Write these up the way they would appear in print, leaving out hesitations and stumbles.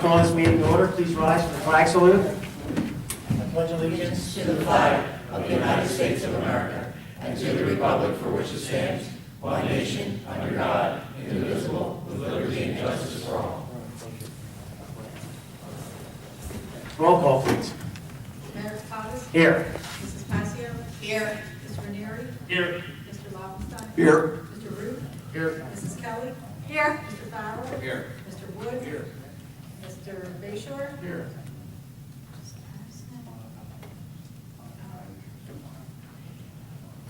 call this meeting to order. Please rise for the flag salute. I pledge allegiance to the flag of the United States of America and to the republic for which it stands, one nation, under God, indivisible, with liberty and justice for all. Roll call, please. Mayor Potts? Here. Mrs. Passio? Here. Mr. Ranieri? Here. Mr. Lobenstein? Here. Mr. Root? Here. Mrs. Kelly? Here. Mr. Farrell? Here. Mr. Wood? Here. Mr. Bayshore? Here.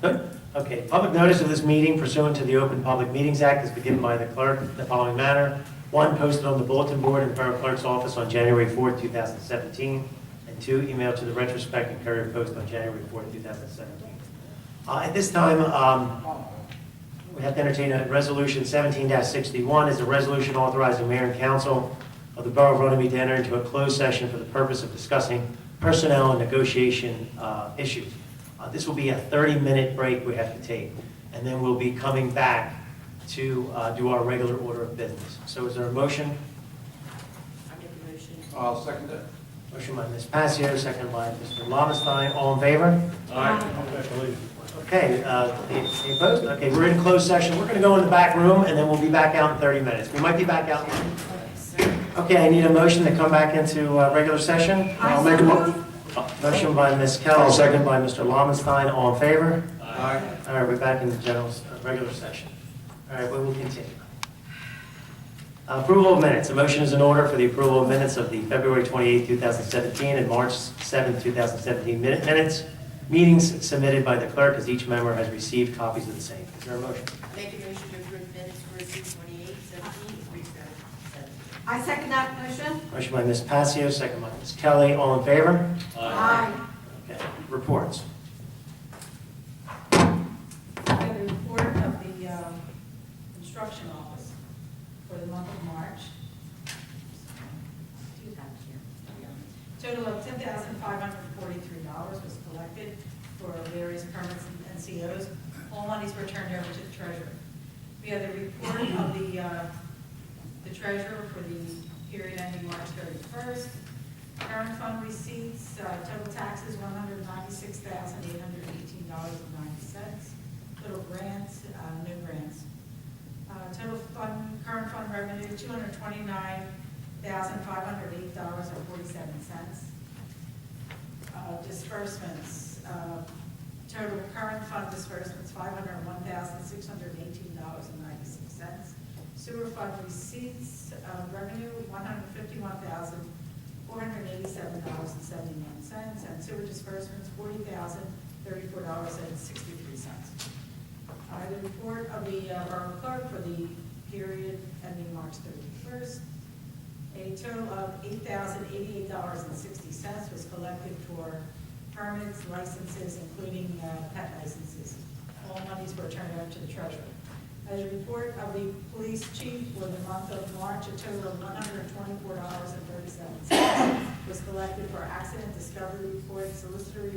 Good. Okay. Public notice of this meeting pursuant to the Open Public Meetings Act is given by the clerk in the following manner. 1, posted on the bulletin board in the Borough Clerk's office on January 4th, 2017. And 2, emailed to the Retrospect and Courier Post on January 4th, 2017. At this time, we have to entertain a resolution 17-61 is a resolution authorizing mayor and council of the Borough of Runnemede to enter into a closed session for the purpose of discussing personnel and negotiation issues. This will be a 30-minute break we have to take, and then we'll be coming back to do our regular order of business. So is there a motion? I make the motion. I'll second that. Motion by Ms. Passio, second by Mr. Lobenstein. All in favor? Aye. Okay, any opposed? Okay, we're in closed session. We're going to go in the back room, and then we'll be back out in 30 minutes. We might be back out. Okay, I need a motion to come back into regular session. I'll make a motion. Motion by Ms. Kelly, second by Mr. Lobenstein. All in favor? Aye. All right, we're back in the regular session. All right, we will continue. Approval of minutes. A motion is in order for the approval of minutes of the February 28, 2017 and March 7, 2017 minutes. Meetings submitted by the clerk as each member has received copies of the same. Is there a motion? Make a motion to approve minutes for 6/28/17, 3/7/17. I second that motion. Motion by Ms. Passio, second by Ms. Kelly. All in favor? Aye. Okay, reports. I have a report of the construction office for the month of March. Total of $10,543 was collected for various permits and NCOs. All monies were turned over to the treasurer. We have the report of the treasurer for the period ending March 31st. Current fund receipts, total taxes $196,818.90. Total grants, no grants. Total current fund revenue $229,508.47. Disbursements, total current fund disbursements $501,618.96. Sewer fund receipts, revenue $151,487.79, and sewer disbursements $40,034.63. The report of the Borough Clerk for the period ending March 31st. A total of $8,088.60 was collected for permits, licenses, including pet licenses. All monies were turned over to the treasurer. As a report of the police chief for the month of March, a total of $124.37 was collected for accident discovery reports, solicitor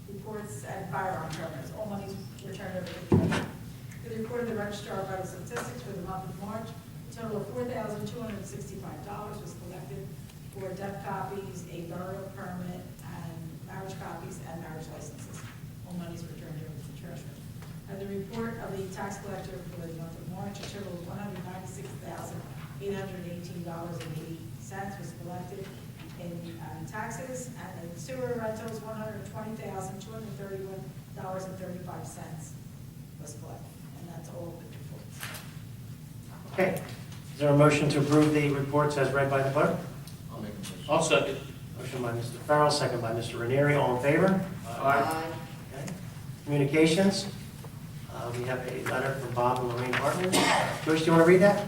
reports, and firearm permits. All monies were turned over to the treasurer. For the report of the registrar of vital statistics for the month of March, a total of $4,265 was collected for death copies, a burial permit, and marriage copies and marriage licenses. All monies were turned over to the treasurer. The report of the tax collector for the month of March, a total of $196,818.80 was collected in taxes, and in sewer rentals, $120,231.35 was collected. And that's all of the reports. Okay. Is there a motion to approve the reports as read by the clerk? I'll make a motion. I'll second. Motion by Mr. Farrell, second by Mr. Ranieri. All in favor? Aye. Okay. Communications. We have a letter from Bob and Lorraine Hartman. Joyce, do you want to read that?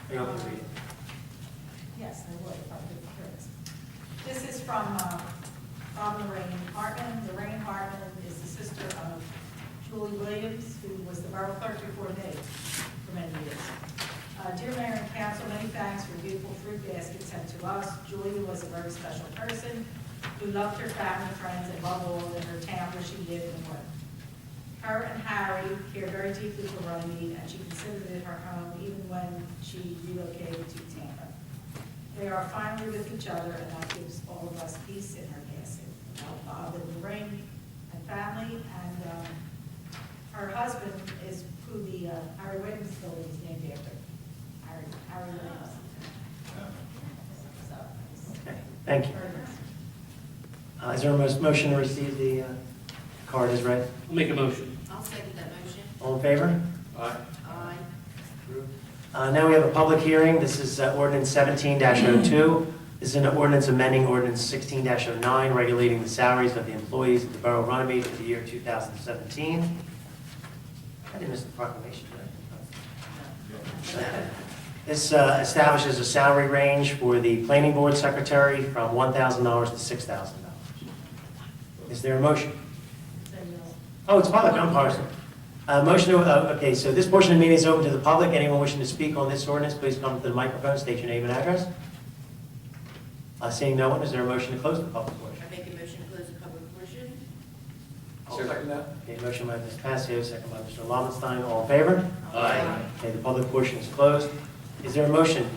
Or you want me to read it? Yes, I would, if I could first. This is from Bob and Lorraine Hartman. Lorraine Hartman is the sister of Julie Williams, who was the borough clerk before me for many years. Dear Mayor and Council, many thanks for beautiful fruit baskets sent to us. Julie was a very special person who loved her family, friends, and above all in her town where she lived and worked. Her and Harry care very deeply for Runnemede, and she considered it her home even when she relocated to Tampa. They are finally with each other, and that gives all of us peace in her passing. Bob and Lorraine and family, and her husband is who the Harry Williams building is named after. Harry Williams. So, Okay, thank you. very nice. Is there a motion to receive the card as read? I'll make a motion. I'll second that motion. All in favor? Aye. Aye. Now we have a public hearing. This is ordinance 17-02. This is an ordinance amending ordinance 16-09, regulating the salaries of the employees of the Borough of Runnemede for the year 2017. I didn't miss the proclamation, did I? This establishes a salary range for the planning board secretary from $1,000 to $6,000. Is there a motion? Oh, it's public, I'm parsing. Motion to, okay, so this portion of the meeting is open to the public. Anyone wishing to speak on this ordinance, please come to the microphone, state your name and address. Seeing no one, is there a motion to close the public portion? I make a motion to close the public portion. I'll second that. Okay, motion by Ms. Passio, second by Mr. Lobenstein. All in favor? Aye. Okay, the public portion is closed. Is there a motion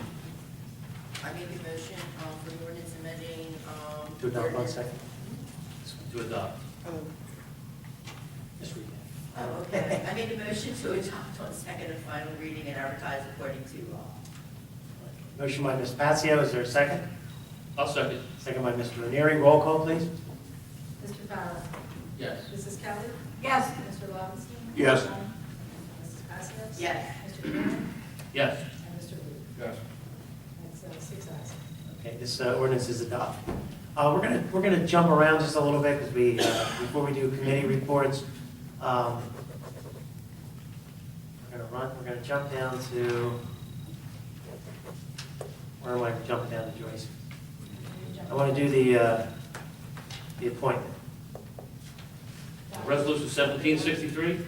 I make a motion for the ordinance amending. to adopt? 1 second. To adopt. Just read that. Oh, okay. I made a motion to adopt on second and final reading and advertise according to law. Motion by Ms. Passio, is there a second? I'll second. Second by Mr. Ranieri. Roll call, please. Mr. Farrell. Yes. Mrs. Kelly. Yes. Mr. Lobenstein. Yes. Mrs. Passio. Yes. Mr. Rivera. Yes. And Mr. Rude. Yes. That's 6 ayes. Okay, this ordinance is adopted. We're gonna jump around just a little bit because we before we do committee reports, we're gonna jump down to where am I jumping down to, Joyce? I want to do the appointment. Resolution 1763,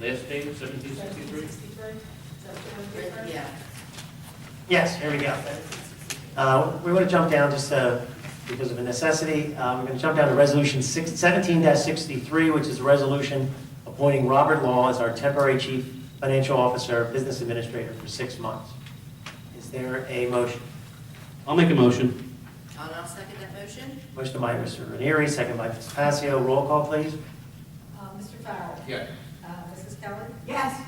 last page, 1763. 1763. Is that what you're looking for? Yeah. Yes, here we go. We want to jump down just because of a necessity. We're going to jump down to Resolution 17-63, which is a resolution appointing Robert Law as our temporary Chief Financial Officer, Business Administrator for 6 months. Is there a motion? I'll make a motion. And I'll second that motion. Motion by Mr. Ranieri, second by Ms. Passio. Roll call, please. Mr. Farrell. Yes. Mrs. Kelly. Yes.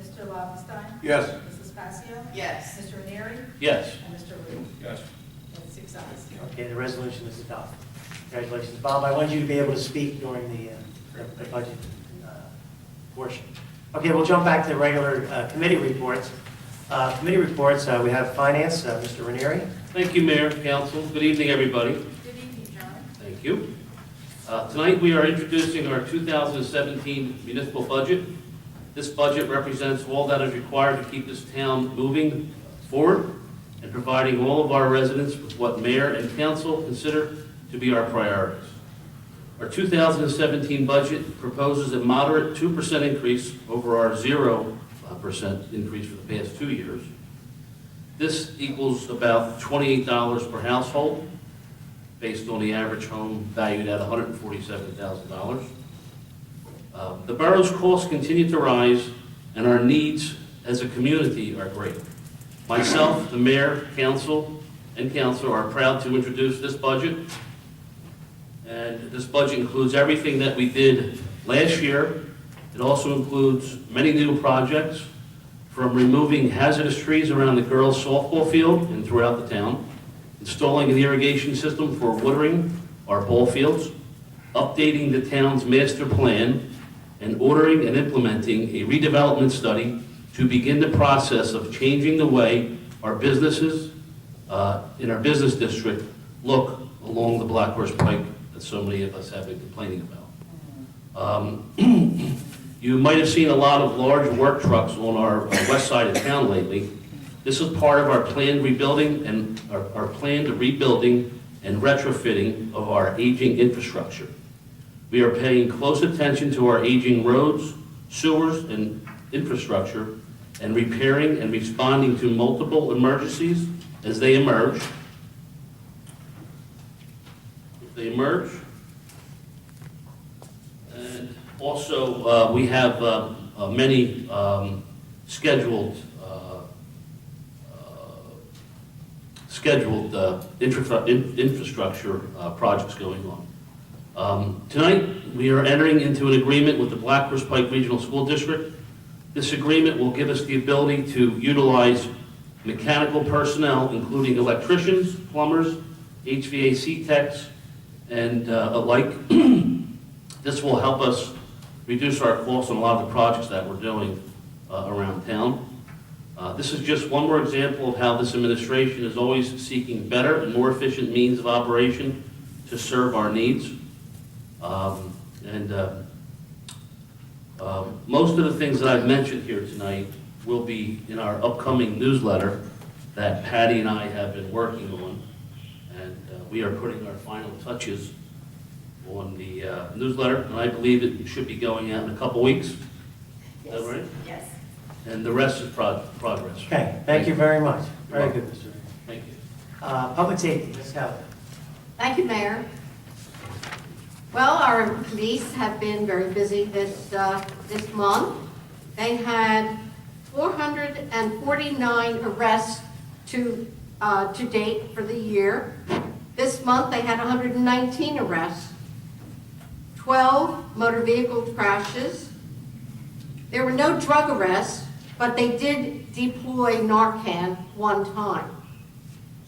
Mr. Lobenstein. Yes. Mrs. Passio. Yes. Mr. Ranieri. Yes. And Mr. Rude. Yes. That's 6 ayes. Okay, the resolution is adopted. Congratulations, Bob. I want you to be able to speak during the budget portion. Okay, we'll jump back to the regular committee reports. Committee reports, we have Finance, Mr. Ranieri. Thank you, Mayor, Council. Good evening, everybody. Good evening, John. Thank you. Tonight, we are introducing our 2017 municipal budget. This budget represents all that is required to keep this town moving forward and providing all of our residents with what Mayor and Council consider to be our priorities. Our 2017 budget proposes a moderate 2% increase over our 0% increase for the past 2 years. This equals about $28 per household, based on the average home valued at $147,000. The borough's costs continue to rise, and our needs as a community are great. Myself, the mayor, council, and council are proud to introduce this budget. And this budget includes everything that we did last year. It also includes many new projects, from removing hazardous trees around the girls' softball field and throughout the town, installing an irrigation system for watering our ball fields, updating the town's master plan, and ordering and implementing a redevelopment study to begin the process of changing the way our businesses in our business district look along the Black Horse Pike that so many of us have been complaining about. You might have seen a lot of large work trucks on our west side of town lately. This is part of our planned rebuilding and our planned rebuilding and retrofitting of our aging infrastructure. We are paying close attention to our aging roads, sewers, and infrastructure, and repairing and responding to multiple emergencies as they emerge. If they emerge, and Also, we have many scheduled infrastructure projects going on. Tonight, we are entering into an agreement with the Black Horse Pike Regional School District. This agreement will give us the ability to utilize mechanical personnel, including electricians, plumbers, HVAC techs, and alike. This will help us reduce our costs on a lot of the projects that we're doing around town. This is just one more example of how this administration is always seeking better and more efficient means of operation to serve our needs. Most of the things that I've mentioned here tonight will be in our upcoming newsletter that Patty and I have been working on. And we are putting our final touches on the newsletter, and I believe it should be going out in a couple weeks. Is that right? Yes. And the rest is progress. Okay, thank you very much. Very good, Mr. Ray. Thank you. Public safety, Ms. Keller. Thank you, Mayor. Well, our police have been very busy this month. They had 449 arrests to date for the year. This month, they had 119 arrests, 12 motor vehicle crashes. There were no drug arrests, but they did deploy Narcan one time.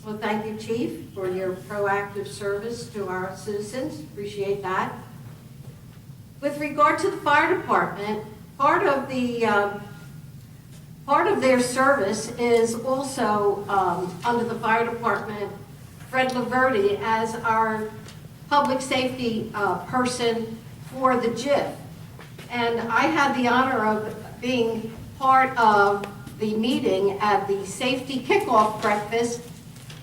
So thank you, Chief, for your proactive service to our citizens. Appreciate that. With regard to the fire department, part of their service is also under the fire department, Fred Laverty as our public safety person for the JIF. And I had the honor of being part of the meeting at the safety kickoff breakfast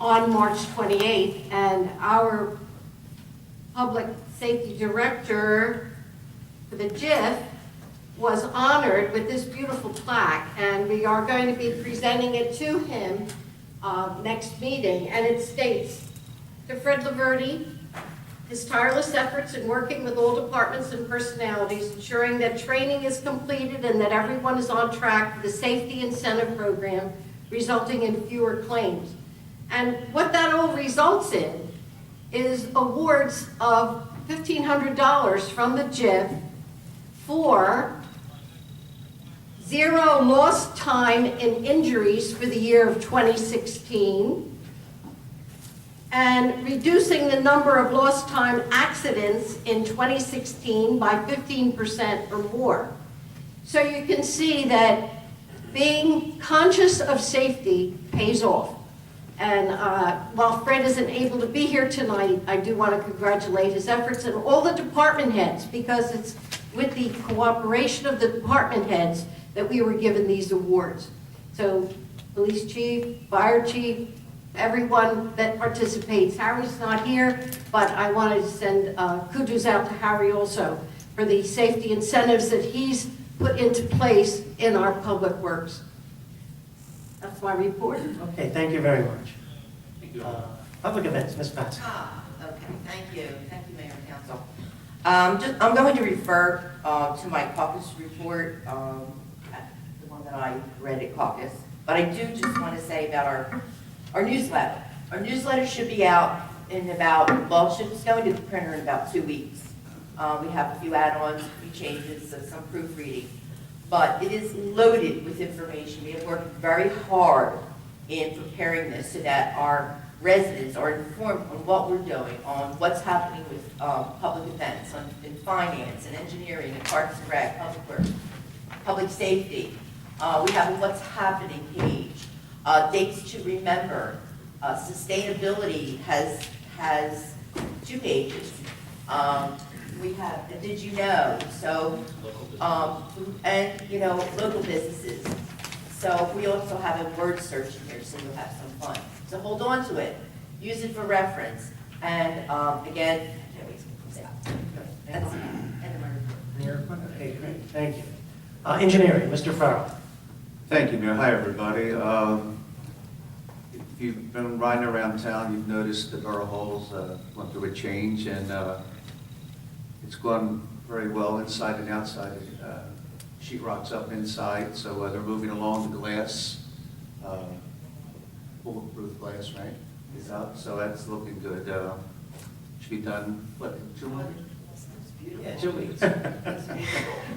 on March 28th, and our public safety director for the JIF was honored with this beautiful plaque, and we are going to be presenting it to him next meeting. And it states, to Fred Laverty, his tireless efforts in working with all departments and personalities, ensuring that training is completed and that everyone is on track for the safety incentive program, resulting in fewer claims. And what that all results in is awards of $1,500 from the JIF for 0 lost time in injuries for the year of 2016, and reducing the number of lost time accidents in 2016 by 15% or more. So you can see that being conscious of safety pays off. And while Fred isn't able to be here tonight, I do want to congratulate his efforts and all the department heads, because it's with the cooperation of the department heads that we were given these awards. So police chief, fire chief, everyone that participates. Harry's not here, but I wanted to send kudos out to Harry also for the safety incentives that he's put into place in our public works. That's my report. Okay, thank you very much. Thank you. Public events, Ms. Patz. Okay, thank you, Mayor and Council. I'm going to refer to my caucus report, the one that I read at caucus, but I do just want to say about our newsletter. Our newsletter should be out in about, well, it's going to the printer in about 2 weeks. We have a few add-ons, a few changes, some proofreading, but it is loaded with information. We have worked very hard in preparing this so that our residents are informed on what we're doing, on what's happening with public events, in finance and engineering and parks and rec, public works, public safety. We have a what's happening page, dates to remember. Sustainability has 2 pages. We have a did you know? So, and local businesses. So we also have a word search in here, so you'll have some fun. So hold on to it, use it for reference, and again, I can't wait till it comes out. That's the end of my report. Okay, great, thank you. Engineering, Mr. Farrell. Thank you, Mayor. Hi, everybody. If you've been riding around town, you've noticed the Borough Hall's gone through a change, and it's gone very well inside and outside. Sheet rock's up inside, so they're moving along the glass. Bulletproof glass, right? Is up, so that's looking good. Should be done, what, in 2 months? Yeah, 2 weeks.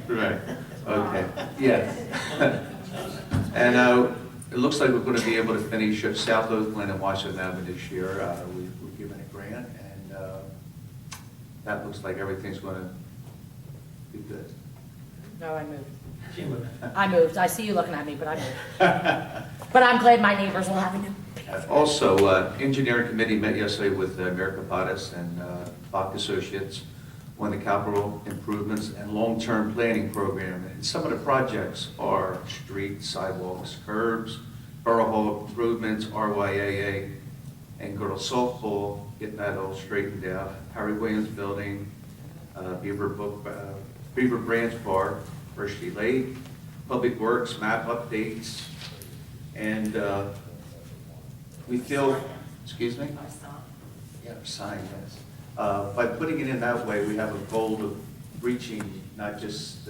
Right, okay, yes. And it looks like we're going to be able to finish South Oakland and Washington Avenue this year. We're given a grant, and that looks like everything's going to be good. No, I moved. She moved. I moved. I see you looking at me, but I moved. But I'm glad my neighbors will have a new. Also, engineering committee met yesterday with Mayor Kapadas and Bach Associates on the capital improvements and long-term planning program. And some of the projects are streets, sidewalks, curbs, Borough Hall improvements, RYAA, and girls softball, getting that all straightened out. Harry Williams Building, Beaver Branch Park, First Street Lake, Public Works, map updates, and we feel, excuse me? Yeah, sign, yes. By putting it in that way, we have a goal of reaching, not just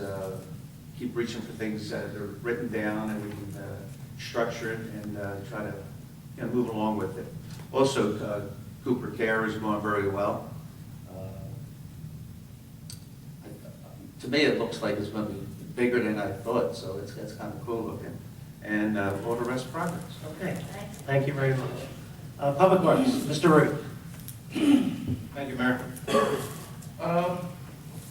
keep reaching for things that are written down, and we can structure it and try to move along with it. Also, Cooper Care is going very well. To me, it looks like it's going to be bigger than I thought, so it's kind of cool looking. And all the rest progress. Okay, thank you very much. Public Works, Mr. Root. Thank you, Mayor.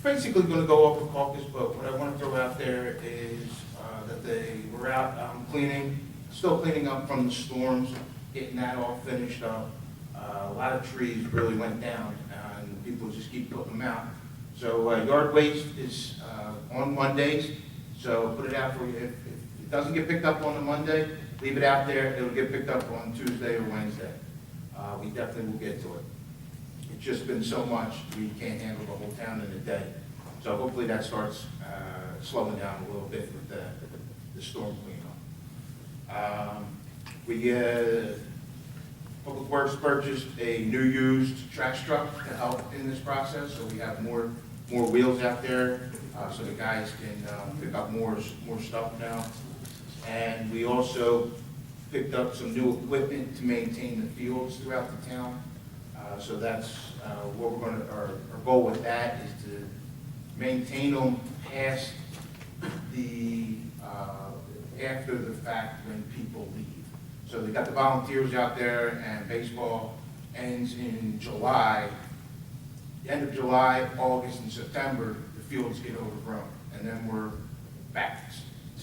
Basically going to go off the caucus, but what I want to throw out there is that they were out still cleaning up from the storms, getting that all finished up. A lot of trees really went down, and people just keep putting them out. So yard waste is on Mondays, so put it out for you. If it doesn't get picked up on the Monday, leave it out there. It'll get picked up on Tuesday or Wednesday. We definitely will get to it. It's just been so much, we can't handle the whole town in a day. So hopefully that starts slowing down a little bit with the storm cleanup. Public Works purchased a new used trash truck to help in this process, so we have more wheels out there, so the guys can pick up more stuff now. And we also picked up some new equipment to maintain the fields throughout the town. So that's what we're going to, our goal with that is to maintain them past the, after the fact when people leave. So they got the volunteers out there, and baseball ends in July. The end of July, August, and September, the fields get overgrown, and then we're back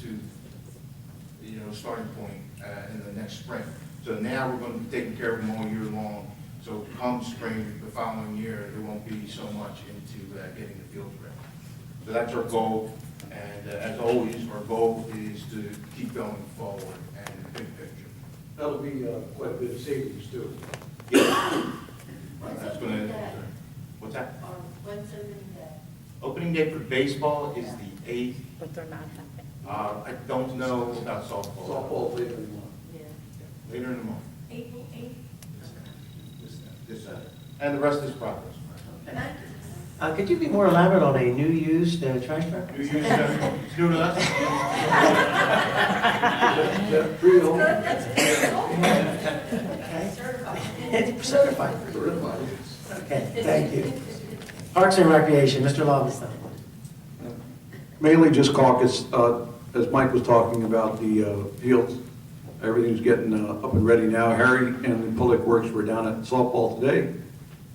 to, starting point in the next spring. So now we're going to be taking care of them all year long. So come spring the following year, there won't be so much into getting the fields ready. So that's our goal, and as always, our goal is to keep going forward and the big picture. That'll be quite a bit of savings too. That's going to, what's that? Opening day for baseball is the 8th. But they're not happening. I don't know about softball. Softball later in the month. Later in the month. April 8th. This and the rest is progress. Could you be more elaborate on a new used trash truck? New use, it's new to us. Pre-owned. It's certified. Certified. Okay, thank you. Parks and Recreation, Mr. Lovenstein. Mainly just caucus, as Mike was talking about the fields, everything's getting up and ready now. Harry and the Public Works were down at softball today,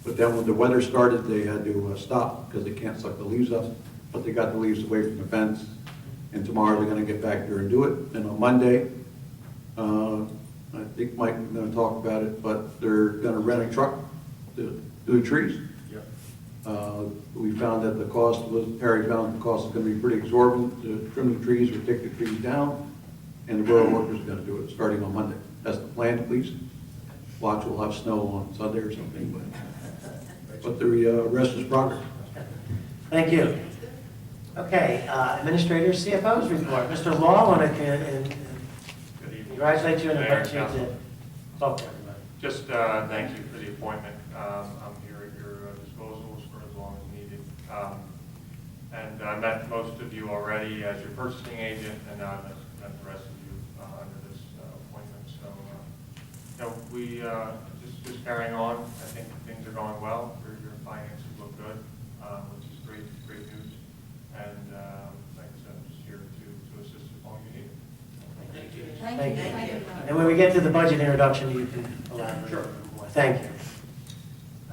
but then when the weather started, they had to stop because they can't suck the leaves up, but they got the leaves away from the fence, and tomorrow they're going to get back there and do it. And on Monday, I think Mike is going to talk about it, but they're going to rent a truck to do the trees. We found that the cost was, Harry found the cost is going to be pretty exorbitant to trim the trees or take the trees down, and the borough workers are going to do it starting on Monday. That's the plan, at least. Watch, we'll have snow on Sunday or something, but the rest is progress. Thank you. Okay, Administrator, CFO's report. Mr. Law, I want to congratulate you and invite you to talk to everybody. Just thank you for the appointment. I'm here at your disposal for as long as needed. And I met most of you already as your purchasing agent, and now I've met the rest of you under this appointment. So, we just carrying on. I think things are going well. Your finances look good, which is great news. And like I said, I'm just here to assist with all you need. Thank you. Thank you. Thank you. And when we get to the budget introduction, you can elaborate. Sure. more. Thank you.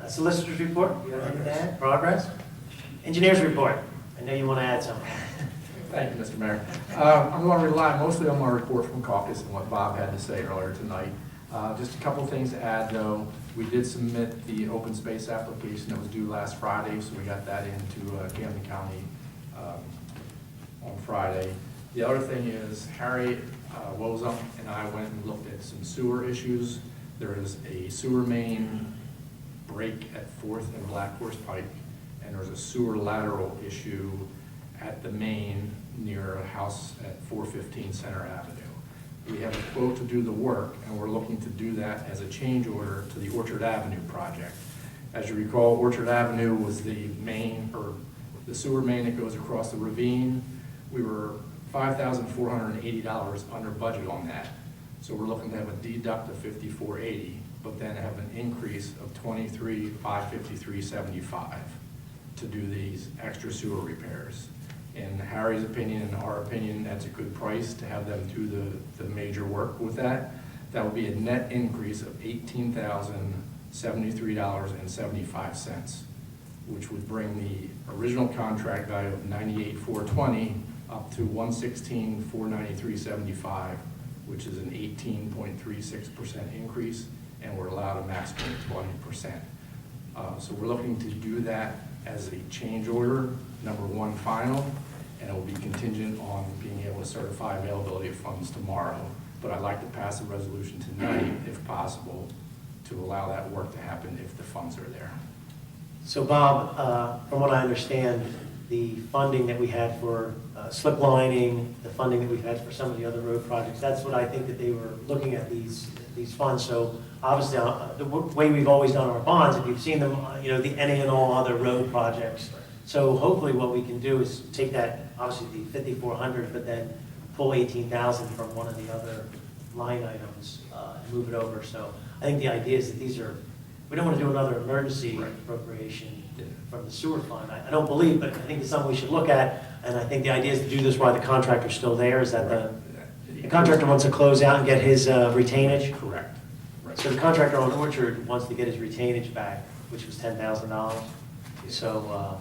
Solicitors report, you have anything to add? Progress? Engineers report, I know you want to add something. Thank you, Mr. Mayor. I'm going to rely mostly on my report from caucus and what Bob had to say earlier tonight. Just a couple of things to add, though. We did submit the open space application that was due last Friday, so we got that into Camden County on Friday. The other thing is Harry Wozum and I went and looked at some sewer issues. There is a sewer main break at 4th and Black Horse Pike, and there's a sewer lateral issue at the main near a house at 415 Center Avenue. We have a quote to do the work, and we're looking to do that as a change order to the Orchard Avenue project. As you recall, Orchard Avenue was the main, or the sewer main that goes across the ravine. We were $5,480 under budget on that. So we're looking to have a deduct of $5,480, but then have an increase of $23,553.75 to do these extra sewer repairs. In Harry's opinion and our opinion, that's a good price to have them do the major work with that. That would be a net increase of $18,073.75, which would bring the original contract value of $98,420 up to $116,493.75, which is an 18.36% increase, and we're allowed a maximum of 20%. So we're looking to do that as a change order, #1 final, and it will be contingent on being able to certify availability of funds tomorrow. But I'd like to pass a resolution tonight, if possible, to allow that work to happen if the funds are there. So Bob, from what I understand, the funding that we had for slip lining, the funding that we've had for some of the other road projects, that's what I think that they were looking at these funds. So obviously, the way we've always done our bonds, if you've seen them, the any and all other road projects. So hopefully what we can do is take that, obviously the 5,400, but then pull 18,000 from one of the other line items and move it over. So I think the idea is that we don't want to do another emergency appropriation from the sewer fund. I don't believe, but I think it's something we should look at. And I think the idea is to do this while the contractor's still there, is that the contractor wants to close out and get his retainage? Correct. Right. So the contractor on Orchard wants to get his retainage back, which was $10,000. So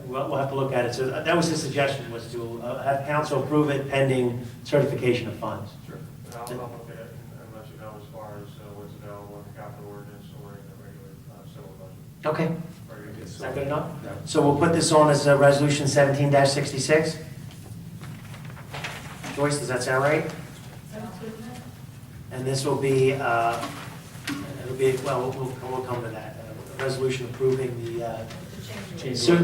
we'll have to look at it. So that was his suggestion, was to have council approve it pending certification of funds. Sure. And I'll look at it and let you know as far as what's available in the capital ordinance or in the regular civil budget. Okay, Very good. is that good enough? Yeah. So we'll put this on as resolution 17-66. Joyce, does that sound right? Sounds good to me. And this will be, we'll come to that. A resolution approving the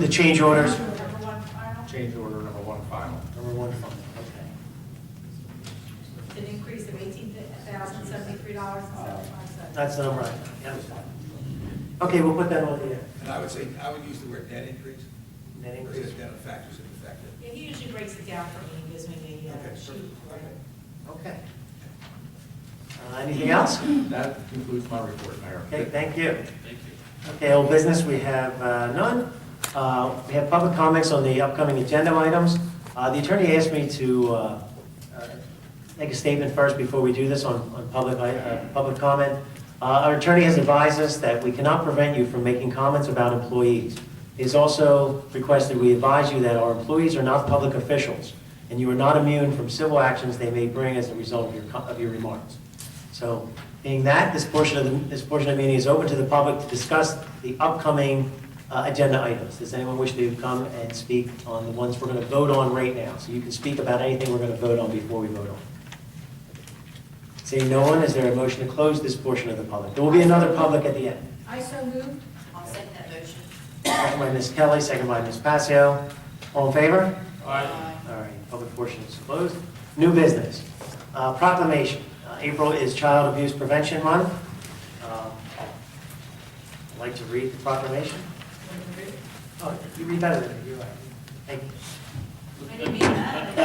change orders. #1 final. Change order #1 final. #1 fund, okay. It's an increase of $18,073.75. That's the number I got. Okay, we'll put that on the And I would say, I would use the word net increase, net because increase. then it factors in the fact that. Yeah, he usually breaks it down for me and gives me the Okay, sheet. okay. Okay. Anything else? That concludes my report, Mayor. Okay, thank you. Thank you. Okay, old business, we have none. We have public comments on the upcoming agenda items. The attorney asked me to make a statement first before we do this on public comment. Our attorney has advised us that we cannot prevent you from making comments about employees. He has also requested we advise you that our employees are not public officials, and you are not immune from civil actions they may bring as a result of your remarks. So, being that, this portion of the meeting is open to the public to discuss the upcoming agenda items. Does anyone wish to come and speak on the ones we're going to vote on right now? So you can speak about anything we're going to vote on before we vote on. Seeing no one, is there a motion to close this portion of the public? There will be another public at the end. I so moved. I'll second that motion. Second by Ms. Kelly, second by Ms. Passio. All in favor? Aye. All right, public portion is closed. New business. Proclamation. April is Child Abuse Prevention Month. I'd like to read the proclamation. Oh, you read better than me, you're right. Thank you. I didn't mean that.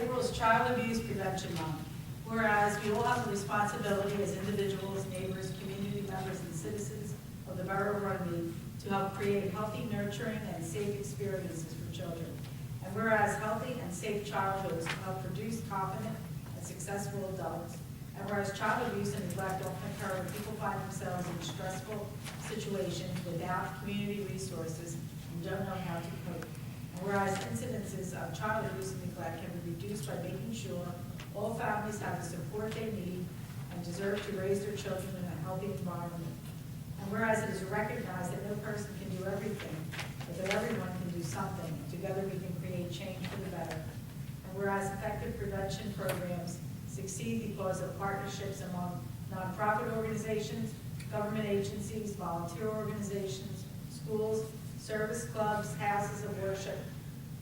April is Child Abuse Prevention Month. Whereas we all have the responsibility as individuals, neighbors, community members, and citizens of the Borough of Runnemede to help create healthy, nurturing, and safe experiences for children. And whereas healthy and safe childhoods help produce confident and successful adults. And whereas child abuse and neglect often occur when people find themselves in stressful situations without community resources and don't know how to cope. And whereas incidences of child abuse and neglect can be reduced by making sure all families have the support they need and deserve to raise their children in a healthy environment. And whereas it is recognized that no person can do everything, but that everyone can do something, together we can create change for the better. And whereas effective prevention programs succeed because of partnerships among nonprofit organizations, government agencies, volunteer organizations, schools, service clubs, houses of worship,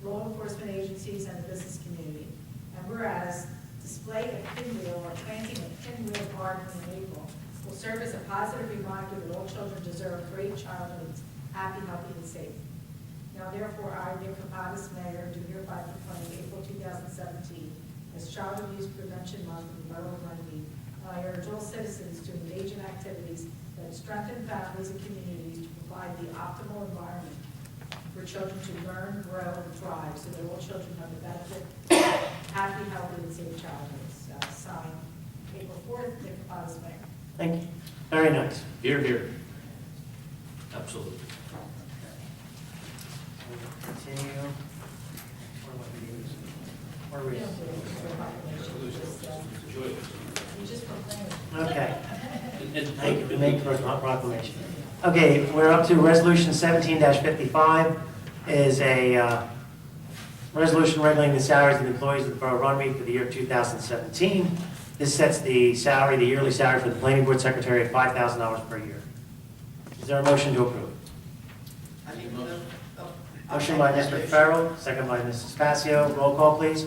law enforcement agencies, and the business community. And whereas display of pinwheel or planting a pinwheel garden in April will serve as a positive reminder that all children deserve great childhoods, happy, healthy, and safe. Now therefore, I, Nick Kapadas, Mayor, do hereby proclaim April 2017 as Child Abuse Prevention Month in the Borough of Runnemede. And I urge all citizens to engage in activities that strengthen families and communities to provide the optimal environment for children to learn, grow, and thrive, so that all children have the benefit of happy, healthy, and safe childhoods. Signed, April 4th, Nick Kapadas, Mayor. Thank you. Very nice. Here, here. Absolutely. Continue. Where are we? We just proclaimed. Okay. And- Thank you. We make for a proclamation. Okay, we're up to Resolution 17-55 is a resolution regulating the salaries of the employees of the Borough of Runnemede for the year 2017. This sets the salary, the yearly salary for the planning board secretary at $5,000 per year. Is there a motion to approve? I make a motion. Motion by Mr. Farrell, second by Mrs. Passio. Roll call, please.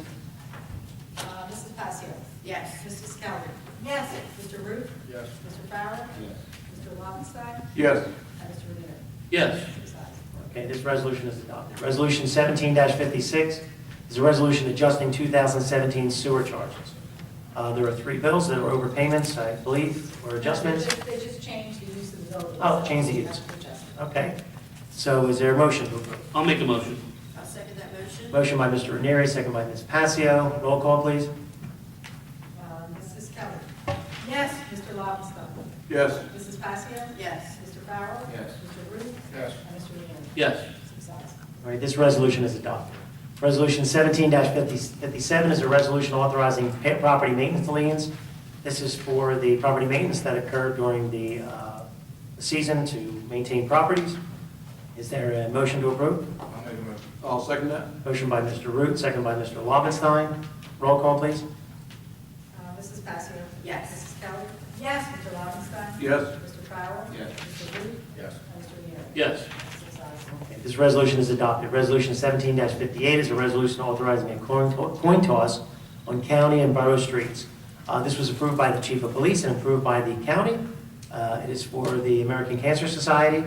Mrs. Passio. Yes. Mrs. Kelly. Yes. Mr. Root. Yes. Mr. Farrell. Yes. Mr. Lobenstein. Yes. And Mr. Rivera. Yes. Six ayes. Okay, this resolution is adopted. Resolution 17-56 is a resolution adjusting 2017 sewer charges. There are 3 bills that are overpayments, I believe, or adjustments. They just changed the use of the building. Oh, changed the use. That's the adjustment. Okay, so is there a motion to approve? I'll make a motion. I'll second that motion. Motion by Mr. Ranieri, second by Ms. Passio. Roll call, please. Mrs. Kelly. Yes. Mr. Lobenstein. Yes. Mrs. Passio. Yes. Mr. Farrell. Yes. Mr. Root. Yes. And Mr. Rivera. Yes. 6 ayes. All right, this resolution is adopted. Resolution 17-57 is a resolution authorizing property maintenance liens. This is for the property maintenance that occurred during the season to maintain properties. Is there a motion to approve? I'll make a motion. I'll second that. Motion by Mr. Root, second by Mr. Lobenstein. Roll call, please. Mrs. Passio. Yes. Mrs. Kelly. Yes. Mr. Lobenstein. Yes. Mr. Farrell. Yes. Mr. Root. Yes. And Mr. Rivera. Yes. 6 ayes. Okay, this resolution is adopted. Resolution 17-58 is a resolution authorizing a coin toss on county and borough streets. This was approved by the chief of police and approved by the county. It is for the American Cancer Society.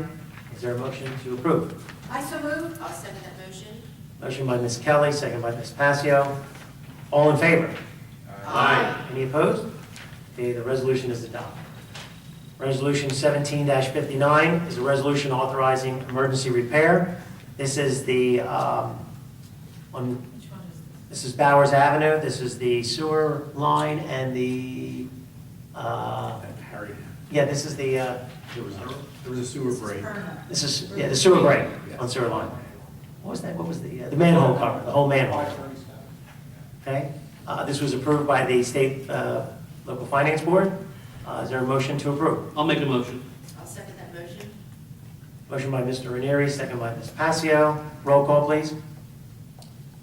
Is there a motion to approve? I so move. I'll second that motion. Motion by Ms. Kelly, second by Ms. Passio. All in favor? Aye. Any opposed? Okay, the resolution is adopted. Resolution 17-59 is a resolution authorizing emergency repair. This is the, Which one is this is Bowers Avenue, this is the sewer line and the, Harry, yeah, this is the, there was a sewer break. Perna. this is, yeah, the sewer break on sewer line. What was that, what was the manhole cover, the whole manhole? Okay, this was approved by the state local finance board. Is there a motion to approve? I'll make a motion. I'll second that motion. Motion by Mr. Ranieri, second by Ms. Passio. Roll call, please.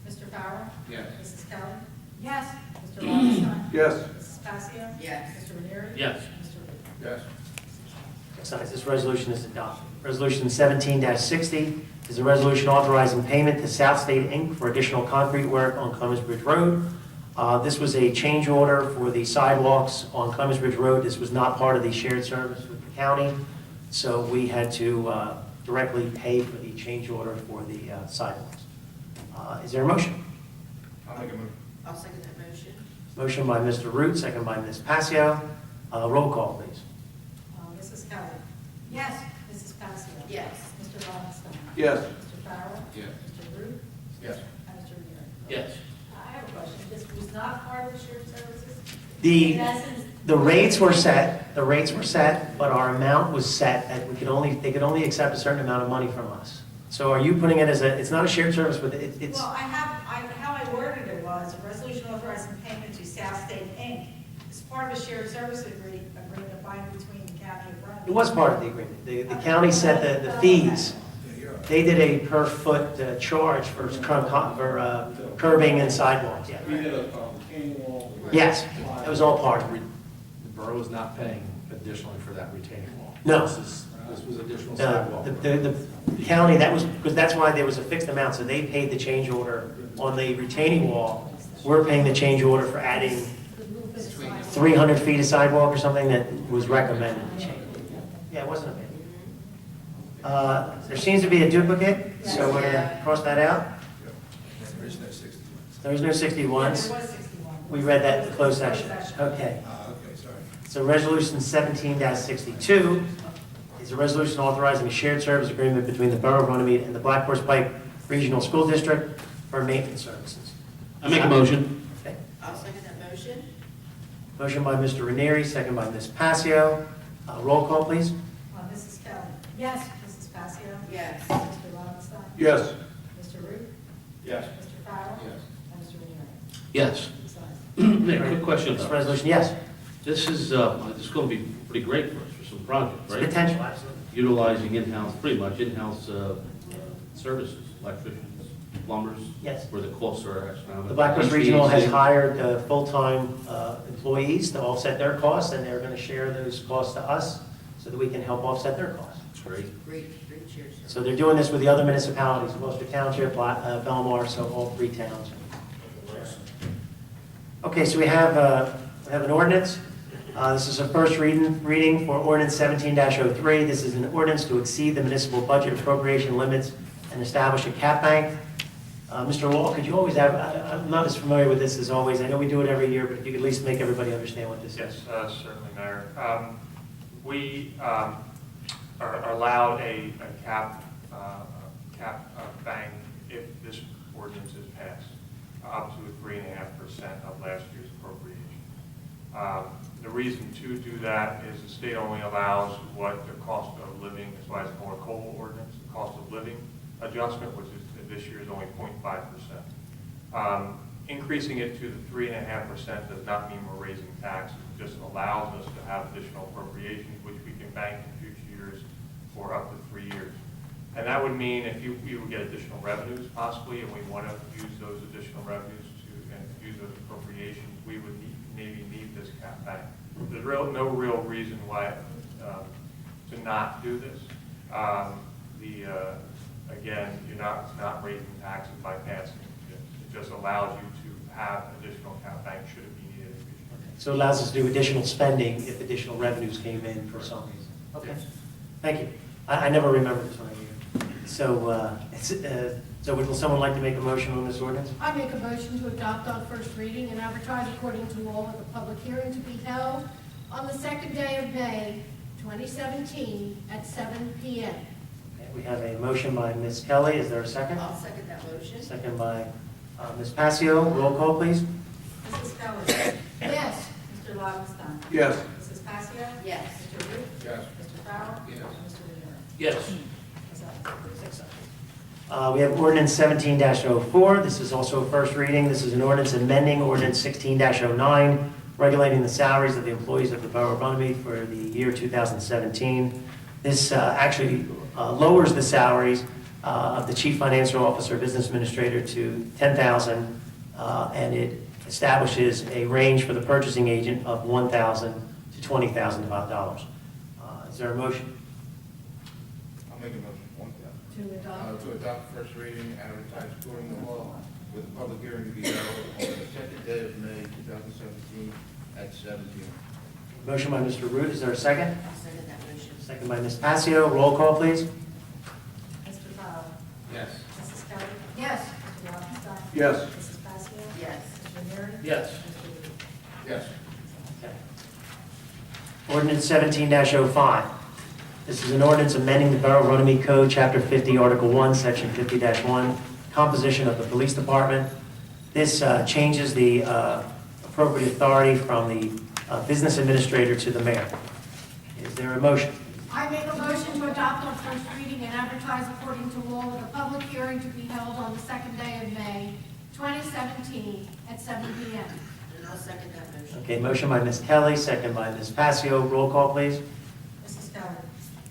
Mr. Farrell. Yes. Mrs. Kelly. Yes. Mr. Lobenstein. Yes. Mrs. Passio. Yes. Mr. Ranieri. Yes. And Mr. Root. Yes. Besides, this resolution is adopted. Resolution 17-60 is a resolution authorizing payment to South State Inc. for additional concrete work on Clemens Bridge Road. This was a change order for the sidewalks on Clemens Bridge Road. This was not part of the shared service with the county, so we had to directly pay for the change order for the sidewalks. Is there a motion? I'll make a move. I'll second that motion. Motion by Mr. Root, second by Ms. Passio. Roll call, please. Mrs. Kelly. Yes. Mrs. Passio. Yes. Mr. Longston. Yes. Mr. Farrell. Yes. Mr. Root. Yes. And Mr. Renier. Yes. I have a question. This was not part of the shared services? The, In essence, the rates were set, but our amount was set at, they could only accept a certain amount of money from us. So are you putting it as it's not a shared service, but it's, well, how I worded it was, a resolution authorizing payment to South State Inc. is part of a shared service agreement by and between the county of Runnemede. it was part of the agreement. The county set the fees. They did a per foot charge for curbing and sidewalks, yeah. Yes, it was all part of it. The borough is not paying additionally for that retaining wall. No. This was additional No, sidewalk. the county, that was, because that's why there was a fixed amount, so they paid the change order on the retaining wall. We're paying the change order for adding 300 feet of sidewalk or something that was recommended to change. Yeah, it wasn't a big. There seems to be a duplicate, so we're gonna cross that out. There is no 61. There was no 61s. There was 61. We read that in the closed section. Okay. Okay, sorry. So resolution 17-62 is a resolution authorizing a shared service agreement between the Borough of Runnemede and the Black Horse Pike Regional School District for maintenance services. I make a motion. Okay. I'll second that motion. Motion by Mr. Ranieri, second by Ms. Passio. Roll call, please. Mrs. Kelly. Yes. Mrs. Passio. Yes. Mr. Longston. Yes. Mr. Root. Yes. Mr. Farrell. Yes. And Mr. Renier. Yes. Besides. Nick, quick question. This resolution, yes. This is going to be pretty great for us for some projects, It's right? potential, absolutely. Utilizing in-house, pretty much in-house services, electricians, plumbers. Yes. Where the costs are astronomical. The Black Horse Regional has HVAC. hired full-time employees to offset their costs, and they're going to share those costs to us so that we can help offset their costs. That's great. Great cheers. So they're doing this with the other municipalities, Gloucester Township, Belmar, so all three towns. Okay, so we have an ordinance. This is a first reading for ordinance 17-03. This is an ordinance to exceed the municipal budget appropriation limits and establish a cap bank. Mr. Law, could you always have, I'm not as familiar with this as always. I know we do it every year, but if you could at least make everybody understand what this is. Yes, certainly, Mayor. We are allowed a cap bank if this ordinance is passed, up to 3.5% of last year's appropriation. The reason to do that is the state only allows what the cost of living, that's why it's called a COLA ordinance, the cost of living adjustment, which is this year is only 0.5%. Increasing it to the 3.5% does not mean we're raising taxes. It just allows us to have additional appropriations, which we can bank in future years for up to 3 years. And that would mean if you would get additional revenues possibly, and we want to use those additional revenues and use those appropriations, we would maybe need this cap bank. There's no real reason why to not do this. Again, it's not raising taxes by passing it. It just allows you to have additional cap bank should it be needed in the future. So it allows us to do additional spending if additional revenues came in for some reason. Okay, thank you. I never remember this one either. So would someone like to make a motion on this ordinance? I make a motion to adopt on first reading and advertise according to law with a public hearing to be held on the second day of May, 2017, at 7 p.m. Okay, we have a motion by Ms. Kelly. Is there a second? I'll second that motion. Second by Ms. Passio. Roll call, please. Mrs. Kelly. Yes. Mr. Longston. Yes. Mrs. Passio. Yes. Mr. Root. Yes. Mr. Farrell. Yes. And Mr. Renier. Yes. We have ordinance 17-04. This is also a first reading. This is an ordinance amending ordinance 16-09, regulating the salaries of the employees of the Borough of Runnemede for the year 2017. This actually lowers the salaries of the chief financial officer, business administrator to $10,000, and it establishes a range for the purchasing agent of $1,000 to $20,000. Is there a motion? I'll make a motion. To adopt. To adopt first reading, advertise according to law, with a public hearing to be held on the second day of May 2017 at 7 p.m. Motion by Mr. Root. Is there a second? I'll second that motion. Second by Ms. Passio. Roll call, please. Yes. Mrs. Passios? Yes. Mr. Ranieri? Yes. Mr. Ruda? Yes. Okay. Ordinance 17-05. This is an ordinance amending the Borough of Runnemede Code, Chapter 50, Article 1, Section 50-1, composition of the police department. This changes the appropriate authority from the business administrator to the mayor. Is there a motion? I make a motion to adopt on first reading and advertise according to law with a public hearing to be held on the second day of May 2017 at 7 p.m. And I'll second that motion. Okay, motion by Ms. Kelly, second by Ms. Passio. Roll call, please. Mrs. Kelly?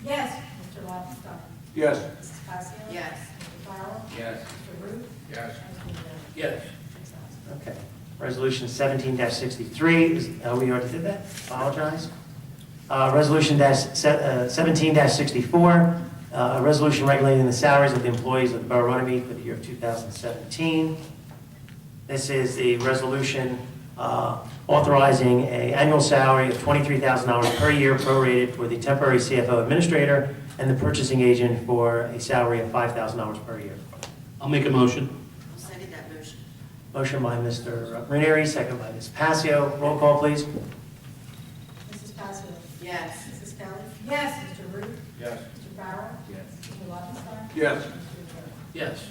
Yes. Mr. Lobenstein? Yes. Mrs. Passios? Yes. Mr. Farrell? Yes. Mr. Ruth? Yes. Mr. Ranieri? Yes. Six ayes. Okay. Resolution 17-63 is, we already did that? Apologize. Resolution 17-64, a resolution regulating the salaries of the employees of the Borough of Runnemede for the year of 2017. This is the resolution authorizing an annual salary of $23,000 per year prorated for the temporary CFO administrator and the purchasing agent for a salary of $5,000 per year. I'll make a motion. I'll second that motion. Motion by Mr. Ranieri, second by Ms. Passio. Roll call, please. Mrs. Passios? Yes. Mrs. Kelly? Yes. Mr. Ruth? Yes. Mr. Farrell? Yes. Mr. Lobenstein? Yes. Mr. Ranieri? Yes.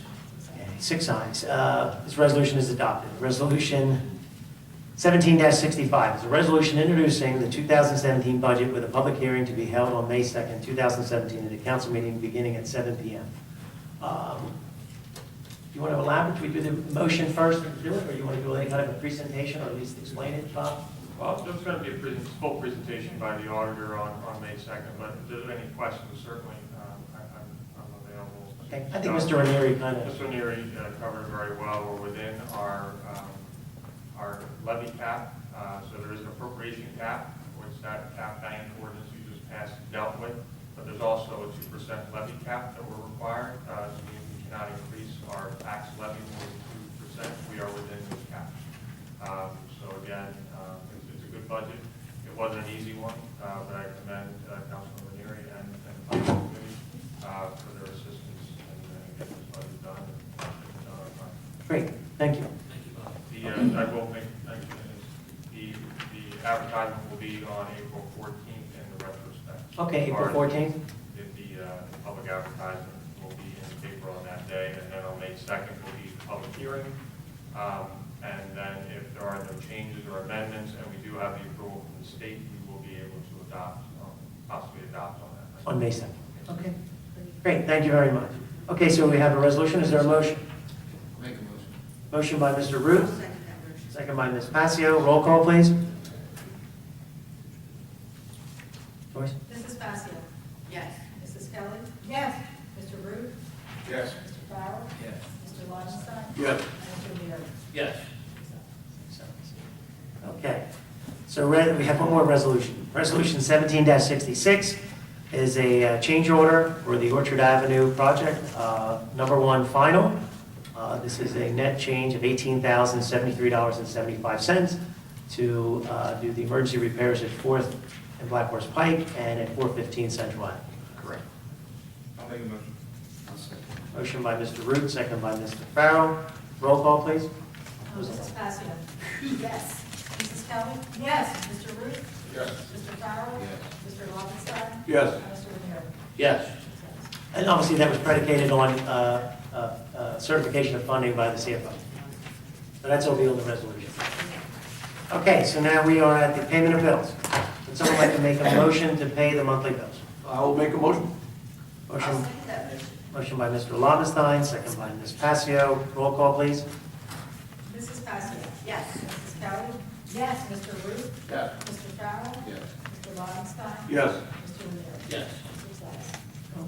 Six ayes. 6 ayes. This resolution is adopted. Resolution 17-65 is a resolution introducing the 2017 budget with a public hearing to be held on May 2nd, 2017, at a council meeting beginning at 7 p.m. You want to elaborate? Should we do the motion first and do it, or you want to do any kind of a presentation, or at least explain it, Bob? Well, there's going to be a full presentation by the auditor on May 2nd, but if there's any questions, certainly I'm available. Okay, I think Mr. Ranieri kind of, Mr. Ranieri covered it very well. We're within our levy cap, so there is an appropriation cap, which that cap bank ordinance you just passed dealt with, but there's also a 2% levy cap that we're required, so we cannot increase our tax levy more than 2%. We are within this cap. So again, it's a good budget. It wasn't an easy one, but I commend Councilman Ranieri and the Finance Committee for their assistance in getting this budget done and done on time. great, thank you. I will make mention is the advertisement will be on April 14th in the retrospect. Okay, April 14th? The public advertisement will be in the paper on that day, and then on May 2nd will be the public hearing. And then if there are no changes or amendments, and we do have the approval from the state, we will be able to possibly adopt on that. On May 2nd. Okay, great, thank you very much. Okay, so we have a resolution. Is there a motion? Make a motion. Motion by Mr. I'll Ruth, second that motion. second by Ms. Passio. Roll call, please. Joyce? Mrs. Passios? Yes. Mrs. Kelly? Yes. Mr. Ruth? Yes. Mr. Farrell? Yes. Mr. Lobenstein? Yes. And Mr. Ranieri? Yes. Okay, so we have one more resolution. Resolution 17-66 is a change order for the Orchard Avenue project, number 1 final. This is a net change of $18,073.75 to do the emergency repairs at 4th and Black Horse Pike and at 415 Central Ave. Correct. I'll make a motion. I'll second. Motion by Mr. Root, second by Mr. Farrell. Roll call, please. Mrs. Passios? Yes. Mrs. Kelly? Yes. Mr. Ruth? Yes. Mr. Farrell? Yes. Mr. Lobenstein? Yes. And Mr. Ranieri? Yes. Six ayes. And obviously, that was predicated on certification of funding by the CFO. So that's all be on the resolution. Okay, so now we are at the payment of bills. Would someone like to make a motion to pay the monthly bills? I will make a motion. I'll Motion, second that motion. motion by Mr. Lobenstein, second by Ms. Passio. Roll call, please. Mrs. Passios? Yes. Mrs. Kelly? Yes. Mr. Ruth? Yes. Mr. Farrell? Yes. Mr. Lobenstein? Yes. Mr. Ranieri? Yes. Six ayes.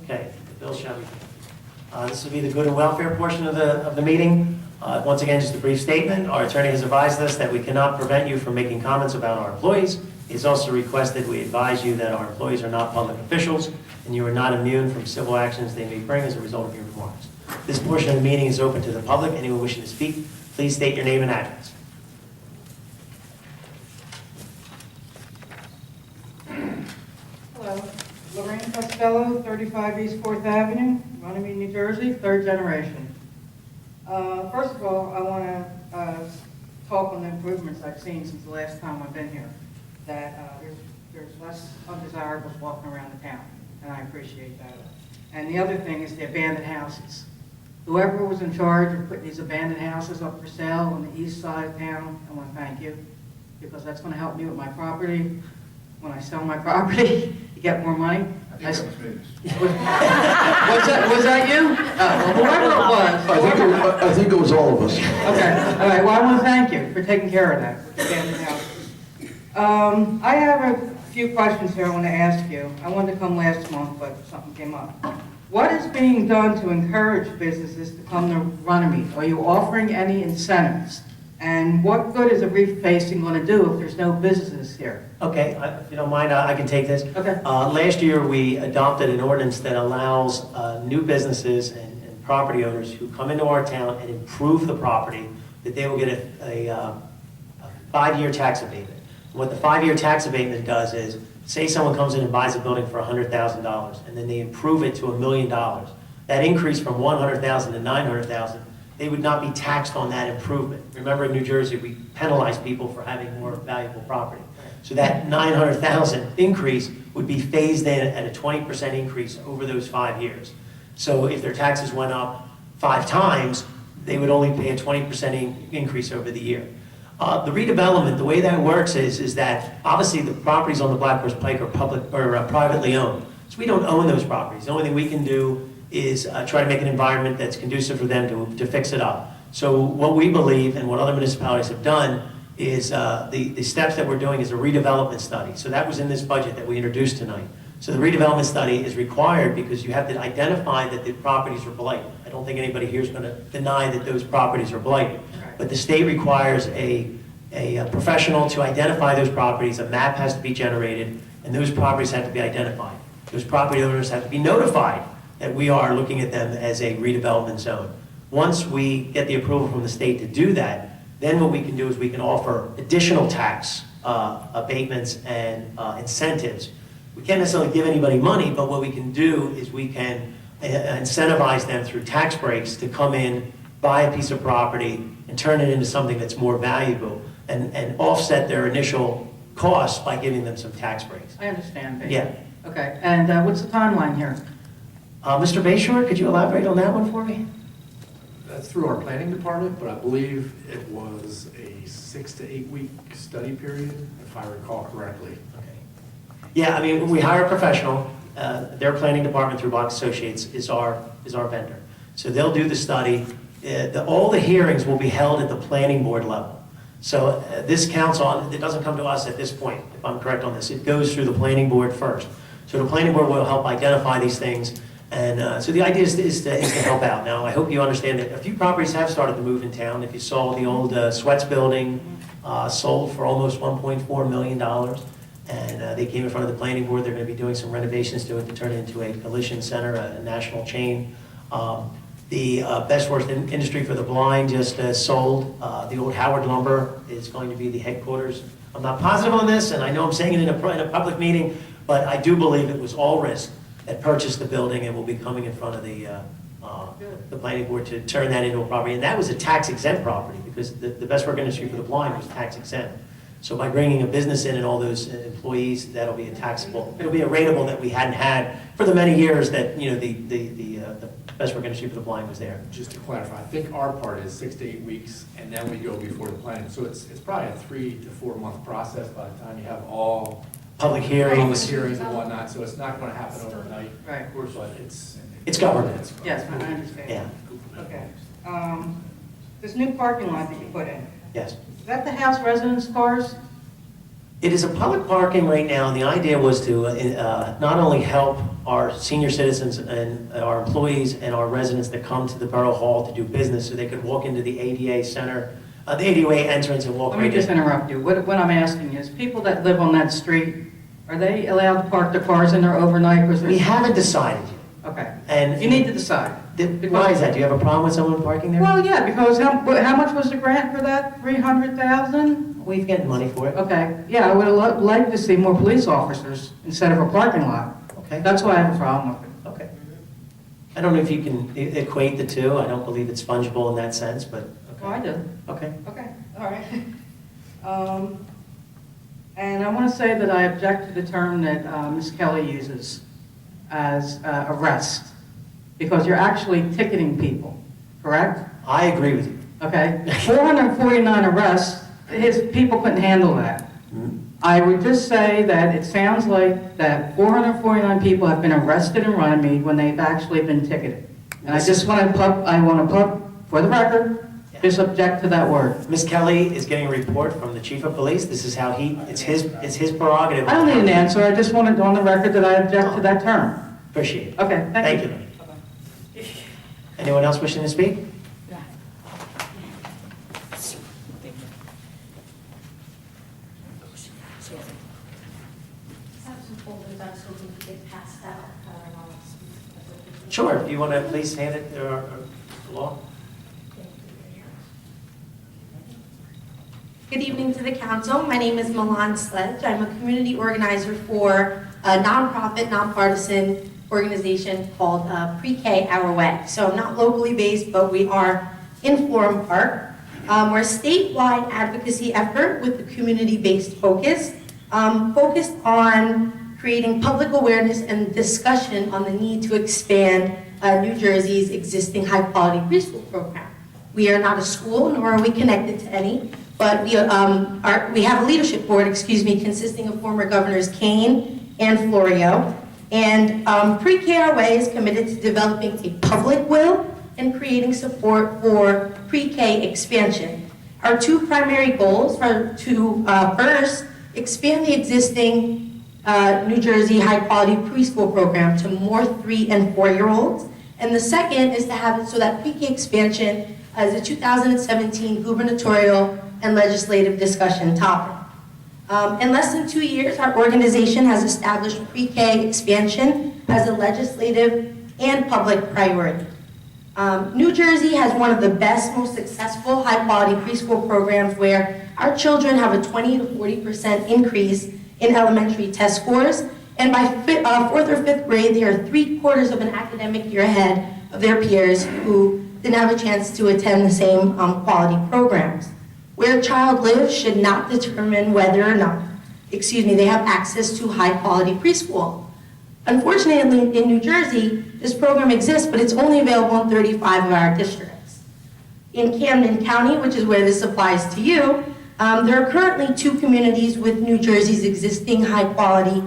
Okay, the bills shall be paid. This will be the good and welfare portion of the meeting. Once again, just a brief statement. Our attorney has advised us that we cannot prevent you from making comments about our employees. He's also requested we advise you that our employees are not public officials, and you are not immune from civil actions they may bring as a result of your remarks. This portion of the meeting is open to the public. Anyone wishing to speak, please state your name and address. Hello, Lorraine Costello, 35 East 4th Avenue, Runnemede, New Jersey, third generation. First of all, I want to talk on the improvements I've seen since the last time I've been here, that there's less undesirables walking around the town, and I appreciate that. And the other thing is the abandoned houses. Whoever was in charge of putting these abandoned houses up for sale on the east side of town, I want to thank you, because that's going to help me with my property. When I sell my property, you get more money. I think that was me. Was that you? Well, whoever it was. I think it was all of us. Okay, all right, well, I want to thank you for taking care of that, with the abandoned houses. I have a few questions here I want to ask you. I wanted to come last month, but something came up. What is being done to encourage businesses to come to Runnemede? Are you offering any incentives? And what good is a reef basing going to do if there's no businesses here? Okay, if you don't mind, I can take this. Okay. Last year, we adopted an ordinance that allows new businesses and property owners who come into our town and improve the property, that they will get a 5-year tax abatement. And what the 5-year tax abatement does is, say someone comes in and buys a building for $100,000, and then they improve it to $1 million. That increase from $100,000 to $900,000, they would not be taxed on that improvement. Remember, in New Jersey, we penalize people for having more valuable property. So that $900,000 increase would be phased in at a 20% increase over those 5 years. So if their taxes went up 5 times, they would only pay a 20% increase over the year. The redevelopment, the way that works is that obviously the properties on the Black Horse Pike are public or privately owned. So we don't own those properties. The only thing we can do is try to make an environment that's conducive for them to fix it up. So what we believe and what other municipalities have done is the steps that we're doing is a redevelopment study. So that was in this budget that we introduced tonight. So the redevelopment study is required because you have to identify that the properties are blighted. I don't think anybody here is going to deny that those properties are blighted. But the state requires a professional to identify those properties. A map has to be generated, and those properties have to be identified. Those property owners have to be notified that we are looking at them as a redevelopment zone. Once we get the approval from the state to do that, then what we can do is we can offer additional tax abatements and incentives. We can't necessarily give anybody money, but what we can do is we can incentivize them through tax breaks to come in, buy a piece of property, and turn it into something that's more valuable, and offset their initial costs by giving them some tax breaks. I understand, Dave. Yeah. Okay, and what's the timeline here? Mr. Bayshore, could you elaborate on that one for me? That's through our planning department, but I believe it was a 6 to 8 week study period, if I recall correctly. Okay. Yeah, I mean, we hire a professional. Their planning department through Bach Associates is our vendor. So they'll do the study. All the hearings will be held at the planning board level. So this council, it doesn't come to us at this point, if I'm correct on this. It goes through the planning board first. So the planning board will help identify these things. And so the idea is to help out. Now, I hope you understand that a few properties have started to move in town. If you saw the old Sweats building sold for almost $1.4 million. And they came in front of the planning board. They're going to be doing some renovations to it to turn it into a collision center, a national chain. The Best Worst Industry for the Blind just sold. The old Howard Lumber is going to be the headquarters. I'm not positive on this, and I know I'm saying it in a public meeting, but I do believe it was All Risk that purchased the building and will be coming in front of the planning board to turn that into a property. And that was a tax exempt property because the Best Work Industry for the Blind was tax exempt. So by bringing a business in and all those employees, that'll be a taxable, it'll be a rateable that we hadn't had for the many years that, you know, the Best Work Industry for the Blind was there. Just to clarify, I think our part is 6 to 8 weeks, and then we go before the planning. So it's probably a 3 to 4 month process by the time you have all Public hearings. and whatnot, so it's not going to happen overnight. Right. Of course, but it's government. Yes, I understand. Yeah, Okay. This new parking lot that you put in, yes. is that the house residents' cars? It is a public parking right now, and the idea was to not only help our senior citizens and our employees and our residents that come to the Borough Hall to do business so they could walk into the ADA center, the ADA entrance and walk Let me right just in. interrupt you. What I'm asking is, people that live on that street, are they allowed to park their cars in there overnight? We haven't decided yet. Okay. And You need to decide. why is that? Do you have a problem with someone parking there? Well, yeah, because how much was the grant for that? 300,000? We've gotten money for it. Okay, yeah, I would have liked to see more police officers instead of a parking lot. Okay. That's why I have a problem with it. Okay. I don't know if you can equate the two. I don't believe it's fungible in that sense, but, Oh, I okay. do. Okay. Okay, all right. And I want to say that I object to the term that Ms. Kelly uses as arrest, because you're actually ticketing people, correct? I agree with you. Okay, 449 arrests, people couldn't handle that. Mhm. I would just say that it sounds like that 449 people have been arrested in Runnemede when they've actually been ticketed. And I just want to for the record, just object to that word. Ms. Kelly is getting a report from the chief of police. This is how it's his prerogative. I don't need an answer, I just wanted on the record that I object to that term. Appreciate it. Okay, Thank you. Anyone else wishing to speak? Yeah. Have some folders out so we can get passed out. Sure, if you want to please hand it along. Good evening to the council. My name is Milan Sledge. I'm a community organizer for a nonprofit, nonpartisan organization called Pre-K Our Way. So I'm not locally based, but we are in Florham Park. We're a statewide advocacy effort with a community-based focus, focused on creating public awareness and discussion on the need to expand New Jersey's existing high-quality preschool program. We are not a school, nor are we connected to any, but we have a leadership board, consisting of former governors Kane and Florio. And Pre-K Our Way is committed to developing a public will and creating support for pre-K expansion. Our two primary goals are to first, expand the existing New Jersey high-quality preschool program to more 3- and 4-year-olds. And the second is to have it so that pre-K expansion is a 2017 gubernatorial and legislative discussion topic. In less than 2 years, our organization has established pre-K expansion as a legislative and public priority. New Jersey has one of the best, most successful high-quality preschool programs where our children have a 20 to 40% increase in elementary test scores, and by 4th or 5th grade, they are 3/4 of an academic year ahead of their peers who didn't have a chance to attend the same quality programs. Where a child lives should not determine whether or not, they have access to high-quality preschool. Unfortunately, in New Jersey, this program exists, but it's only available in 35 of our districts. In Camden County, which is where this applies to you, there are currently 2 communities with New Jersey's existing high-quality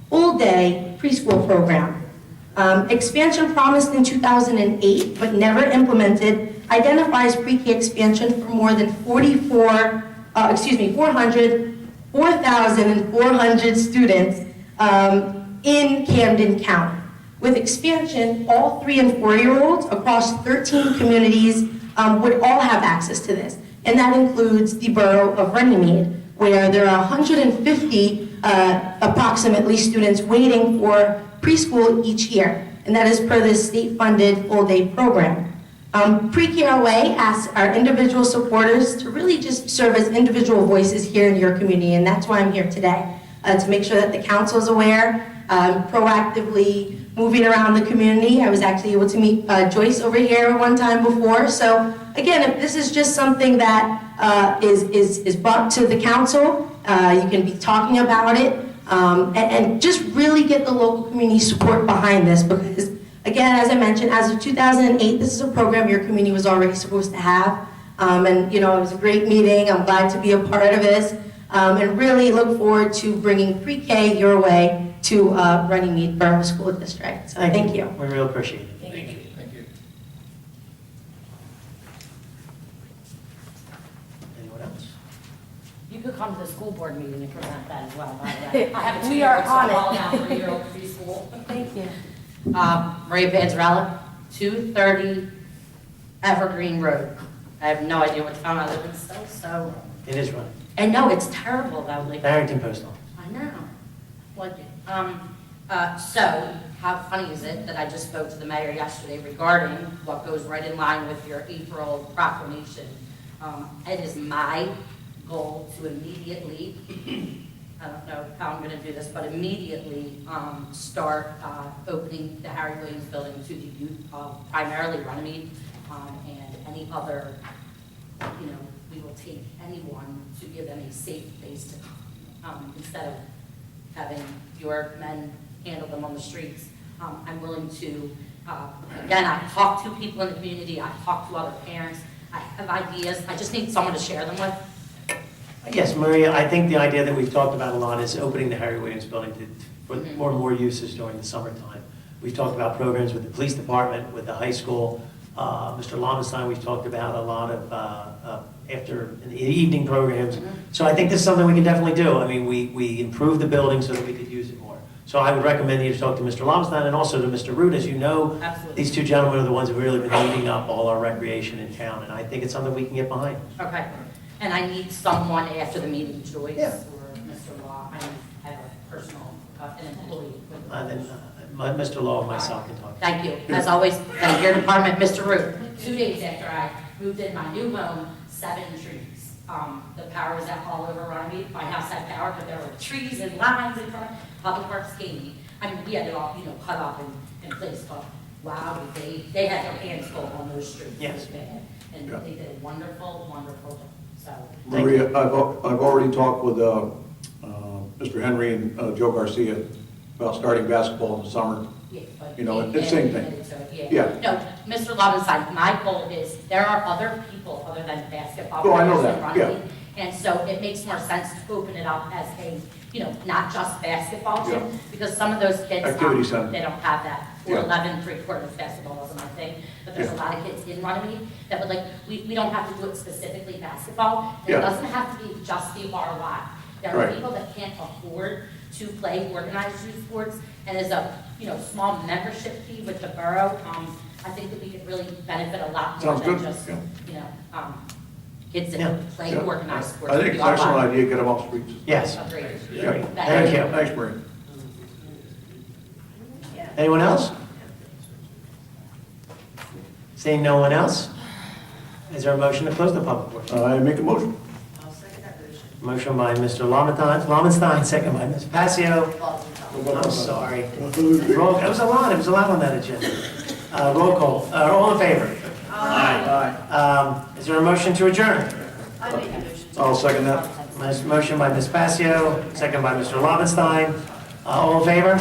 full-day preschool program. Expansion promised in 2008, but never implemented, identifies pre-K expansion for more than 4,400 students in Camden County. With expansion, all 3- and 4-year-olds across 13 communities would all have access to this. And that includes the borough of Runnemede, where there are 150 approximately students waiting for preschool each year. And that is per the state-funded full-day program. Pre-K Our Way asks our individual supporters to really just serve as individual voices here in your community, and that's why I'm here today, to make sure that the council is aware, proactively moving around the community. I was actually able to meet Joyce over here one time before. So again, if this is just something that is brought to the council, you can be talking about it, and just really get the local community support behind this, because again, as I mentioned, as of 2008, this is a program your community was already supposed to have. And it was a great meeting. I'm glad to be a part of this, and really look forward to bringing pre-K your way to Runnemede Borough School District. So thank you. We really appreciate it. Thank you. Thank you. Anyone else? You could come to the school board meeting and present that as well, by the way. I have a We are 2-year-old, so I'm on it. all down 3-year-old preschool. Thank you. Maria Panzarella, 230 Evergreen Road. I have no idea what town I live in still, so. It is running. I know, it's terrible though, like. Barrington Post Office. I know. So, how funny is it that I just spoke to the mayor yesterday regarding what goes right in line with your April proclamation? It is my goal to immediately I don't know how I'm gonna do this, but immediately, start, opening the Harry Williams Building to the youth of primarily Runnemede, and any other, you know, we will take anyone to give them a safe place to come, instead of having your men handle them on the streets. I'm willing to, again, I've talked to people in the community, I've talked to other parents, I have ideas, I just need someone to share them with. Yes, Maria, I think the idea that we've talked about a lot is opening the Harry Williams Building for more and more uses during the summertime. We've talked about programs with the police department, with the high school. Mr. Lomenstein, we've talked about a lot of after in the evening programs. So I think this is something we can definitely do. I mean, we improved the building so that we could use it more. So I would recommend you to talk to Mr. Lomenstein and also to Mr. Root. As you know, Absolutely. these two gentlemen are the ones who have really been eating up all our recreation in town, and I think it's something we can get behind. Okay, and I need someone after the meeting, Joyce Yeah. or Mr. Law, I have a personal, an employee. Then Mr. Law and myself can talk. Thank you, as always, thank your department, Mr. Root. 2 days after I moved in my new home, 7 trees. The power was out all over Runnemede. My house had power, but there were trees and lines in front. Public Works came me. I mean, we had it all, you know, cut up and placed, but wow, they had their hands full on those streets. Yes. It was bad. And Yeah. they did a wonderful, wonderful job, so. Maria, I've already talked with Mr. Henry and Joe Garcia about starting basketball in the summer. Yeah, but- You know, it's the same thing. Yeah. No, Mr. Lovenstein, my goal is, there are other people other than basketball Oh, I know players in that, Runnemede. And so it makes more sense to open it up as a, you know, not just basketball gym, Yeah. because some of those kids, Activity center. they don't have that. Or Yeah. 11 3/4 basketball isn't my thing, but there's a Yeah. lot of kids in Runnemede that would like, we don't have to do it specifically basketball. It Yeah. doesn't have to be just the ROI. There are Right. people that can't afford to play organized youth sports, and as a, you know, small membership fee with the borough, I think that we could really benefit a lot more Sounds than good, just, yeah. you know, kids Yeah. that play Yeah. organized sports. I think it's an excellent idea, get them off streets. Yes. Agreed. Yeah. Thank you. Thanks, Maria. Anyone else? Seeing no one else? Is there a motion to close the public portion? I make a motion. I'll second that motion. Motion by Mr. Lomenstein, second by Ms. Passio. I'm sorry. Roll, it was a lot on that agenda. Roll call, all in favor? Is there a motion to adjourn? I make a motion. I'll second that. Motion by Ms. Passio, second by Mr. Lomenstein. All in favor?